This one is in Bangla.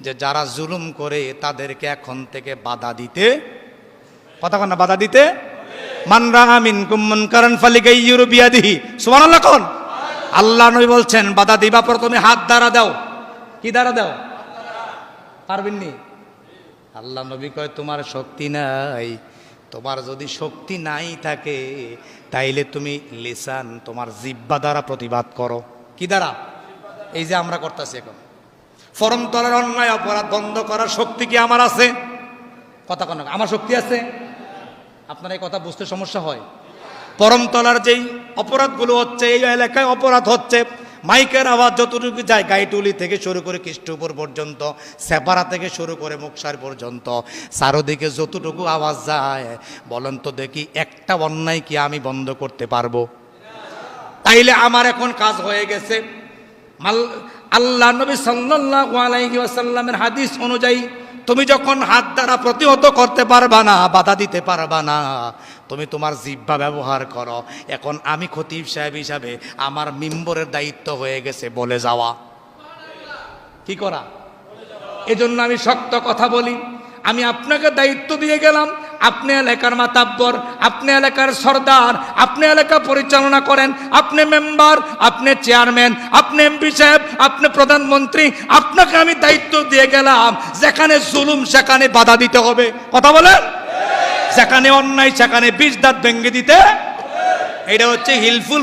যে যারা জুলুম করে তাদেরকে এখন থেকে বাধা দিতে, কথা কন না, বাধা দিতে। মান রাআ মিনকুম মুনকারান ফালিগাইয়িরু বিয়াদিহি, সুবহানাল্লাহ কোন। আল্লাহ নবী বলছেন বাধা দিবা প্রথমে হাত দ্বারা দাও। কি দ্বারা দাও? পারবেননি? আল্লাহ নবী কয় তোমার শক্তি নাই। তোমার যদি শক্তি নাই থাকে তাইলে তুমি লিসান, তোমার জিহ্বা দ্বারা প্রতিবাদ করো। কি দ্বারা? এই যে আমরা করতেছি এখন। ফরমতলার অন্যায় অপরাধ বন্ধ করার শক্তি কি আমার আছে? কথা কোন, আমার শক্তি আছে? আপনার এই কথা বুঝতে সমস্যা হয়। পরমতলার যেই অপরাধগুলো হচ্ছে, এই এলাকায় অপরাধ হচ্ছে, মাইকের আওয়াজ যতটুকু যায়, গাইটুলি থেকে শুরু করে খ্রিস্টপুর পর্যন্ত, সেপারা থেকে শুরু করে মুকসার পর্যন্ত, চারোদিকে যতটুকু আওয়াজ যায়, বলেন তো দেখি একটা অন্যায় কি আমি বন্ধ করতে পারবো? তাইলে আমার এখন কাজ হয়ে গেছে। আল্লাহ নবী সাল্লাল্লাহু আলাইহি ওয়াসাল্লামের হাদিস অনুযায়ী তুমি যখন হাত দ্বারা প্রতিহত করতে পারবা না, বাধা দিতে পারবা না, তুমি তোমার জিহ্বা ব্যবহার করো। এখন আমি খতিব সাহেব হিসাবে আমার মিম্বরের দায়িত্ব হয়ে গেছে বলে যাওয়া। কি করা? এজন্য আমি শক্ত কথা বলি। আমি আপনাকে দায়িত্ব দিয়ে গেলাম, আপনি এলাকার মাতাব্বর, আপনি এলাকার সর্দার, আপনি এলাকা পরিচালনা করেন, আপনি মেম্বার, আপনি চেয়ারম্যান, আপনি এমপি সাহেব, আপনি প্রধানমন্ত্রী, আপনাকে আমি দায়িত্ব দিয়ে গেলাম যেখানে জুলুম সেখানে বাধা দিতে হবে। কথা বলেন? যেখানে অন্যায় সেখানে 20 দাঁত ভেঙে দিতে। এটা হচ্ছে হিলফুল